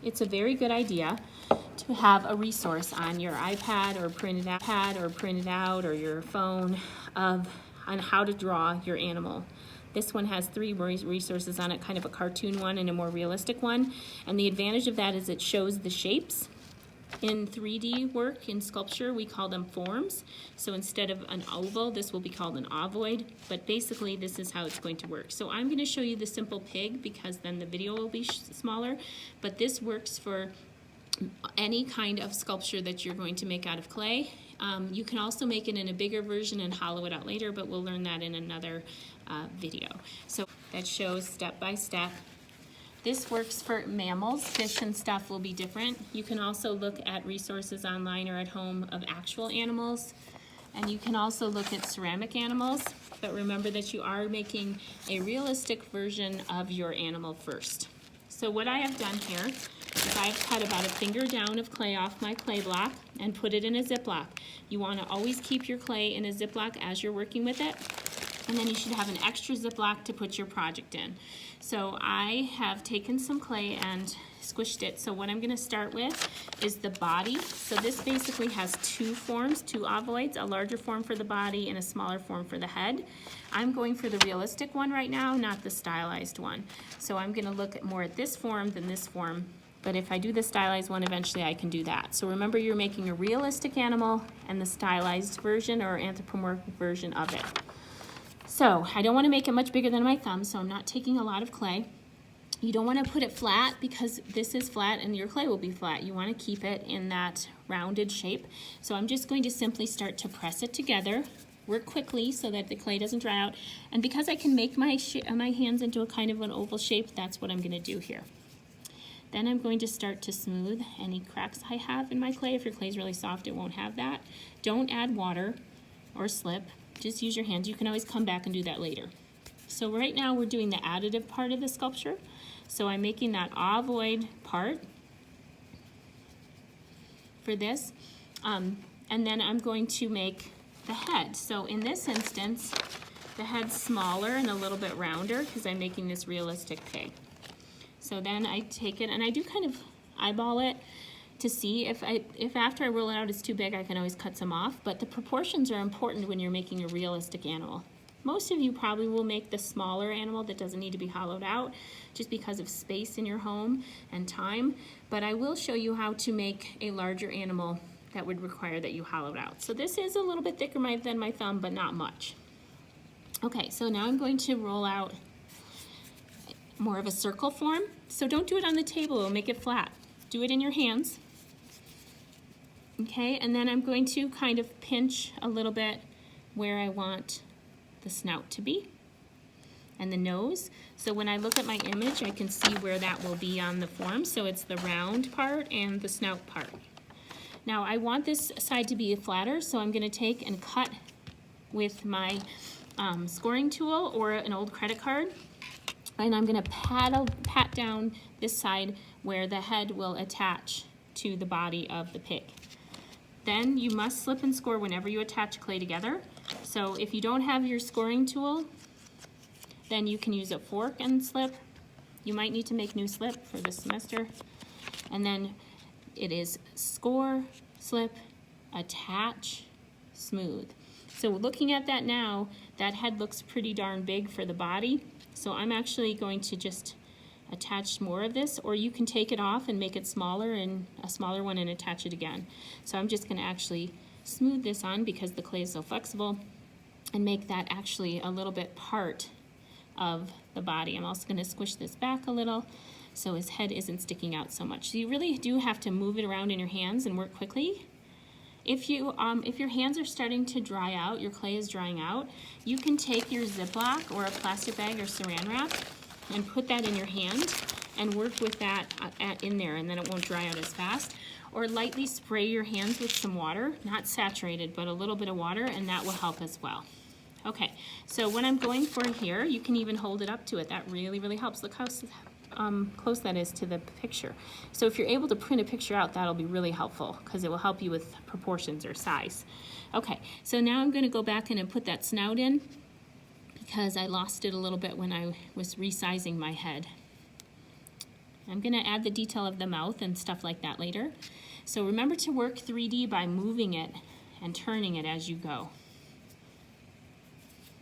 it's a very good idea to have a resource on your iPad or printed out or your phone on how to draw your animal. This one has 3 resources on it, kind of a cartoon one and a more realistic one. And the advantage of that is it shows the shapes. In 3D work, in sculpture, we call them forms. So instead of an oval, this will be called an ovoid. But basically, this is how it's going to work. So I'm going to show you the simple pig because then the video will be smaller. But this works for any kind of sculpture that you're going to make out of clay. You can also make it in a bigger version and hollow it out later, but we'll learn that in another video. So that shows step by step. This works for mammals. Fish and stuff will be different. You can also look at resources online or at home of actual animals. And you can also look at ceramic animals, but remember that you are making a realistic version of your animal first. So what I have done here is I've cut about a finger down of clay off my clay block and put it in a Ziploc. You want to always keep your clay in a Ziploc as you're working with it, and then you should have an extra Ziploc to put your project in. So I have taken some clay and squished it. So what I'm going to start with is the body. So this basically has 2 forms, 2 ovoids, a larger form for the body and a smaller form for the head. I'm going for the realistic one right now, not the stylized one. So I'm going to look more at this form than this form. But if I do the stylized one, eventually I can do that. So remember, you're making a realistic animal and the stylized version or anthropomorphic version of it. So I don't want to make it much bigger than my thumb, so I'm not taking a lot of clay. You don't want to put it flat because this is flat and your clay will be flat. You want to keep it in that rounded shape. So I'm just going to simply start to press it together. Work quickly so that the clay doesn't dry out. And because I can make my hands into a kind of an oval shape, that's what I'm going to do here. Then I'm going to start to smooth any cracks I have in my clay. If your clay is really soft, it won't have that. Don't add water or slip. Just use your hands. You can always come back and do that later. So right now we're doing the additive part of the sculpture. So I'm making that ovoid part for this. And then I'm going to make the head. So in this instance, the head's smaller and a little bit rounder because I'm making this realistic pig. So then I take it and I do kind of eyeball it to see if after I roll it out it's too big, I can always cut some off. But the proportions are important when you're making a realistic animal. Most of you probably will make the smaller animal that doesn't need to be hollowed out just because of space in your home and time. But I will show you how to make a larger animal that would require that you hollowed out. So this is a little bit thicker than my thumb, but not much. Okay, so now I'm going to roll out more of a circle form. So don't do it on the table, it'll make it flat. Do it in your hands. Okay, and then I'm going to kind of pinch a little bit where I want the snout to be and the nose. So when I look at my image, I can see where that will be on the form. So it's the round part and the snout part. Now I want this side to be flatter, so I'm going to take and cut with my scoring tool or an old credit card. And I'm going to pat down this side where the head will attach to the body of the pig. Then you must slip and score whenever you attach clay together. So if you don't have your scoring tool, then you can use a fork and slip. You might need to make new slip for this semester. And then it is score, slip, attach, smooth. So looking at that now, that head looks pretty darn big for the body. So I'm actually going to just attach more of this, or you can take it off and make it smaller and a smaller one and attach it again. So I'm just going to actually smooth this on because the clay is so flexible and make that actually a little bit part of the body. I'm also going to squish this back a little so his head isn't sticking out so much. So you really do have to move it around in your hands and work quickly. If your hands are starting to dry out, your clay is drying out, you can take your Ziploc or a plastic bag or saran wrap and put that in your hand and work with that in there, and then it won't dry out as fast. Or lightly spray your hands with some water, not saturated, but a little bit of water, and that will help as well. Okay, so what I'm going for here, you can even hold it up to it. That really, really helps. Look how close that is to the picture. So if you're able to print a picture out, that'll be really helpful because it will help you with proportions or size. Okay, so now I'm going to go back in and put that snout in because I lost it a little bit when I was resizing my head. I'm gonna add the detail of the mouth and stuff like that later. So remember to work 3D by moving it and turning it as you go.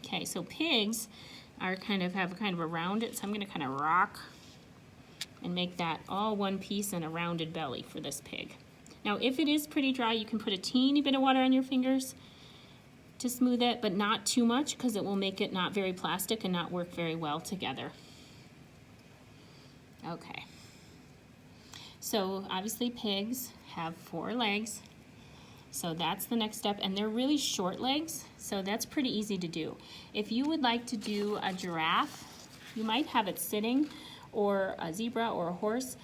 Okay, so pigs are have kind of a rounded, so I'm gonna kind of rock and make that all one piece and a rounded belly for this pig. Now, if it is pretty dry, you can put a teeny bit of water on your fingers to smooth it, but not too much because it will make it not very plastic and not work very well together. Okay. So obviously pigs have 4 legs. So that's the next step, and they're really short legs, so that's pretty easy to do. If you would like to do a giraffe, you might have it sitting, or a zebra or a horse.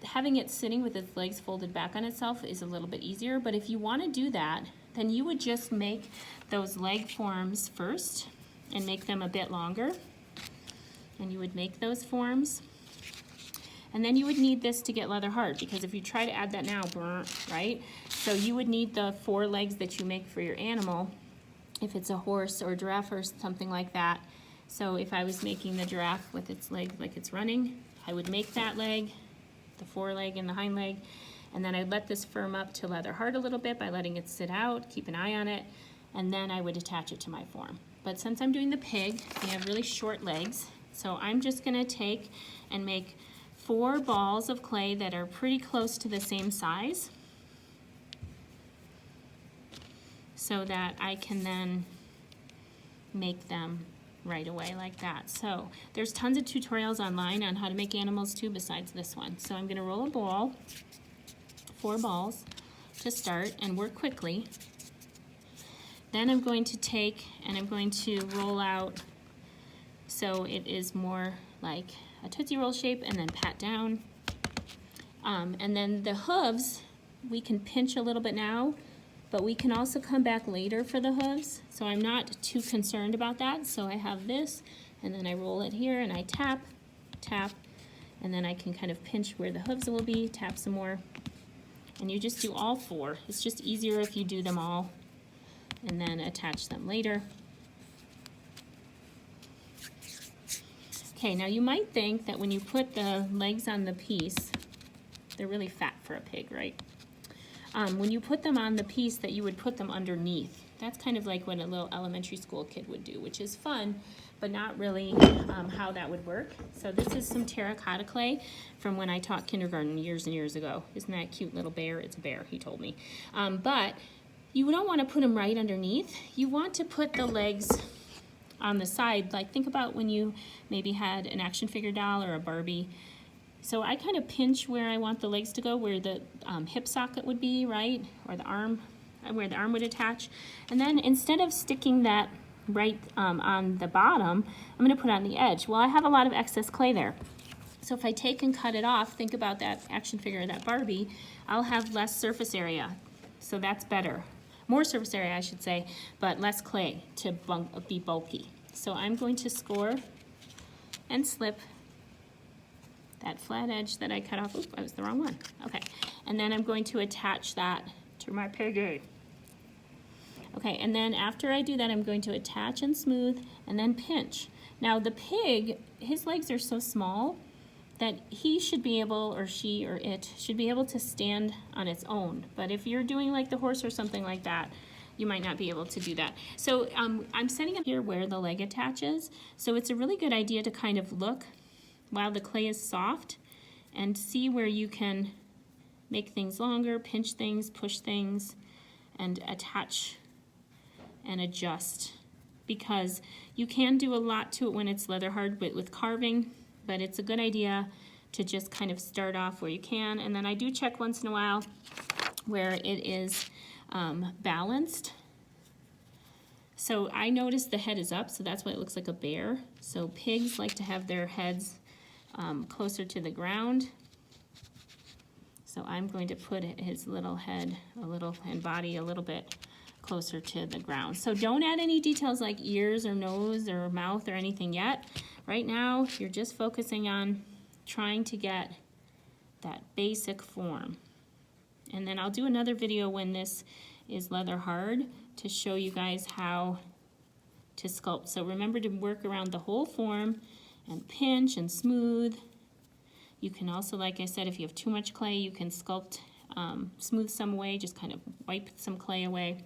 Having it sitting with its legs folded back on itself is a little bit easier, but if you want to do that, then you would just make those leg forms first and make them a bit longer. And you would make those forms. And then you would need this to get leather hard, because if you try to add that now, right? So you would need the 4 legs that you make for your animal, if it's a horse or a giraffe or something like that. So if I was making the giraffe with its leg like it's running, I would make that leg, the foreleg and the hind leg, and then I'd let this firm up to leather hard a little bit by letting it sit out, keep an eye on it, and then I would attach it to my form. But since I'm doing the pig, they have really short legs, so I'm just gonna take and make 4 balls of clay that are pretty close to the same size, so that I can then make them right away like that. So there's tons of tutorials online on how to make animals too besides this one. So I'm gonna roll a ball, 4 balls to start, and work quickly. Then I'm going to take and I'm going to roll out so it is more like a Tootsie Roll shape, and then pat down. And then the hooves, we can pinch a little bit now, but we can also come back later for the hooves. So I'm not too concerned about that. So I have this, and then I roll it here, and I tap, tap, and then I can kind of pinch where the hooves will be, tap some more. And you just do all 4. It's just easier if you do them all and then attach them later. Okay, now you might think that when you put the legs on the piece, they're really fat for a pig, right? When you put them on the piece, that you would put them underneath. That's kind of like what a little elementary school kid would do, which is fun, but not really how that would work. So this is some terracotta clay from when I taught kindergarten years and years ago. Isn't that a cute little bear? It's a bear, he told me. But you don't want to put them right underneath. You want to put the legs on the side. Like, think about when you maybe had an action figure doll or a Barbie. So I kind of pinch where I want the legs to go, where the hip socket would be, right? Or the arm, where the arm would attach. And then instead of sticking that right on the bottom, I'm gonna put it on the edge. Well, I have a lot of excess clay there. So if I take and cut it off, think about that action figure, that Barbie, I'll have less surface area. So that's better. More surface area, I should say, but less clay to be bulky. So I'm going to score and slip that flat edge that I cut off. Oop, that was the wrong one. Okay, and then I'm going to attach that to my piggy. Okay, and then after I do that, I'm going to attach and smooth and then pinch. Now the pig, his legs are so small that he should be able, or she or it, should be able to stand on its own. But if you're doing like the horse or something like that, you might not be able to do that. So I'm setting up here where the leg attaches. So it's a really good idea to kind of look while the clay is soft and see where you can make things longer, pinch things, push things, and attach and adjust. Because you can do a lot to it when it's leather hard with carving, but it's a good idea to just kind of start off where you can. And then I do check once in a while where it is balanced. So I notice the head is up, so that's why it looks like a bear. So pigs like to have their heads closer to the ground. So I'm going to put his little head and body a little bit closer to the ground. So don't add any details like ears or nose or mouth or anything yet. Right now, you're just focusing on trying to get that basic form. And then I'll do another video when this is leather hard to show you guys how to sculpt. So remember to work around the whole form and pinch and smooth. You can also, like I said, if you have too much clay, you can sculpt, smooth some away, just kind of wipe some clay away.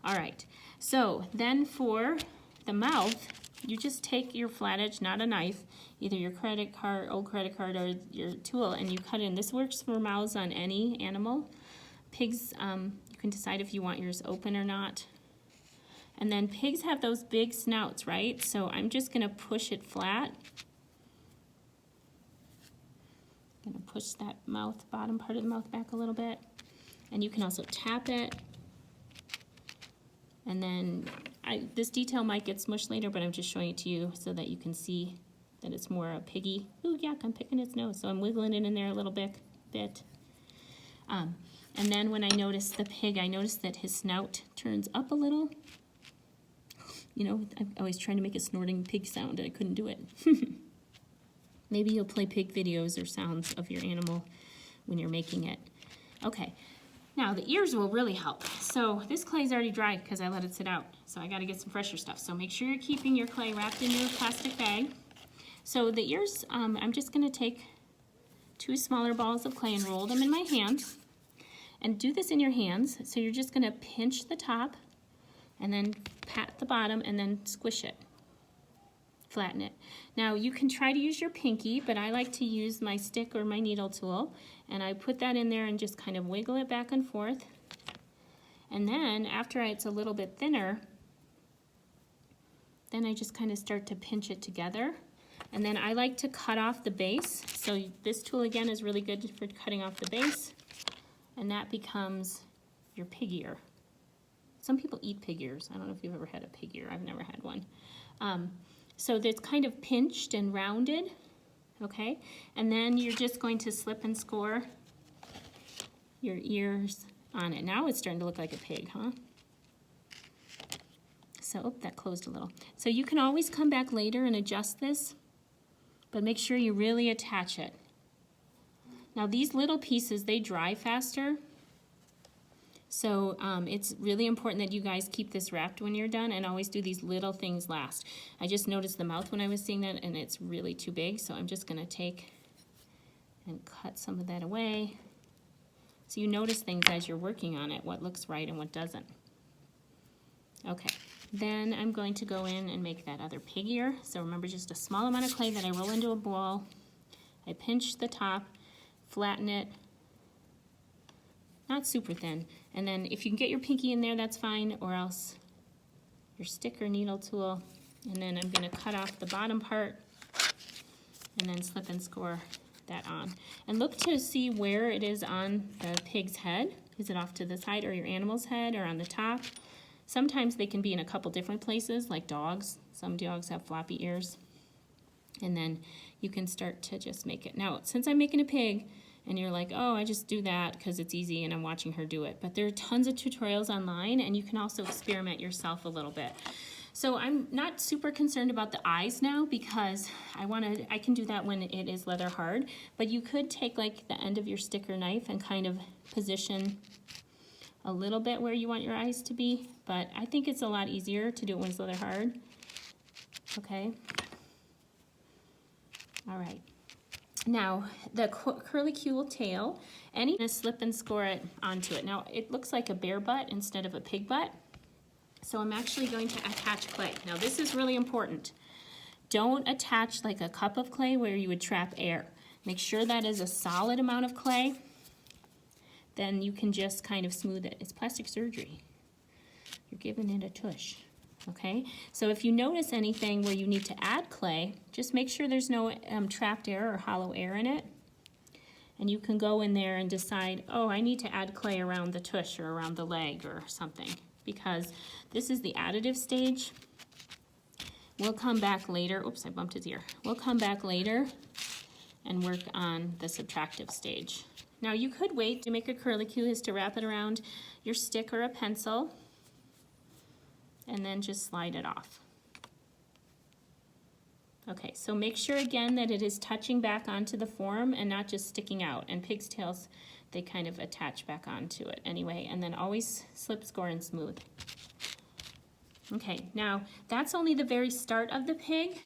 All right, so then for the mouth, you just take your flat edge, not a knife, either your old credit card or your tool, and you cut in. This works for mouths on any animal. Pigs, you can decide if you want yours open or not. And then pigs have those big snouts, right? So I'm just gonna push it flat. I'm gonna push that mouth, bottom part of the mouth back a little bit. And you can also tap it. And then this detail might get smushed later, but I'm just showing it to you so that you can see that it's more a piggy. Ooh, yuck, I'm picking its nose. So I'm wiggling it in there a little bit. And then when I notice the pig, I notice that his snout turns up a little. You know, I was trying to make a snorting pig sound and I couldn't do it. Maybe you'll play pig videos or sounds of your animal when you're making it. Okay. Now the ears will really help. So this clay is already dry because I let it sit out. So I got to get some fresher stuff. So make sure you're keeping your clay wrapped in your plastic bag. So the ears, I'm just going to take 2 smaller balls of clay and roll them in my hands. And do this in your hands. So you're just going to pinch the top and then pat the bottom and then squish it. Flatten it. Now you can try to use your pinky, but I like to use my stick or my needle tool, and I put that in there and just kind of wiggle it back and forth. And then after it's a little bit thinner, then I just kind of start to pinch it together. And then I like to cut off the base. So this tool again is really good for cutting off the base, and that becomes your pig ear. Some people eat pig ears. I don't know if you've ever had a pig ear. I've never had one. So it's kind of pinched and rounded, okay? And then you're just going to slip and score your ears on it. Now it's starting to look like a pig, huh? So, oh, that closed a little. So you can always come back later and adjust this, but make sure you really attach it. Now these little pieces, they dry faster. So it's really important that you guys keep this wrapped when you're done and always do these little things last. I just noticed the mouth when I was seeing that and it's really too big, so I'm just gonna take and cut some of that away. So you notice things as you're working on it, what looks right and what doesn't. Okay, then I'm going to go in and make that other pig ear. So remember, just a small amount of clay that I roll into a ball. I pinch the top, flatten it, not super thin. And then if you can get your pinky in there, that's fine, or else your stick or needle tool. And then I'm gonna cut off the bottom part and then slip and score that on. And look to see where it is on the pig's head. Is it off to the side or your animal's head or on the top? Sometimes they can be in a couple different places, like dogs. Some dogs have floppy ears. And then you can start to just make it. Now, since I'm making a pig, and you're like, oh, I just do that because it's easy and I'm watching her do it. But there are tons of tutorials online, and you can also experiment yourself a little bit. So I'm not super concerned about the eyes now because I can do that when it is leather hard. But you could take like the end of your stick or knife and kind of position a little bit where you want your eyes to be. But I think it's a lot easier to do it when it's leather hard. Okay. All right. Now, the curlicue tail, slip and score it onto it. Now, it looks like a bear butt instead of a pig butt. So I'm actually going to attach clay. Now, this is really important. Don't attach like a cup of clay where you would trap air. Make sure that is a solid amount of clay. Then you can just kind of smooth it. It's plastic surgery. You're giving it a tush. Okay, so if you notice anything where you need to add clay, just make sure there's no trapped air or hollow air in it. And you can go in there and decide, oh, I need to add clay around the tush or around the leg or something, because this is the additive stage. We'll come back later. Oops, I bumped his ear. We'll come back later and work on the subtractive stage. Now you could wait to make a curlicue is to wrap it around your stick or a pencil, and then just slide it off. Okay, so make sure again that it is touching back onto the form and not just sticking out. And pig's tails, they kind of attach back onto it anyway, and then always slip, score, and smooth. Okay, now that's only the very start of the pig.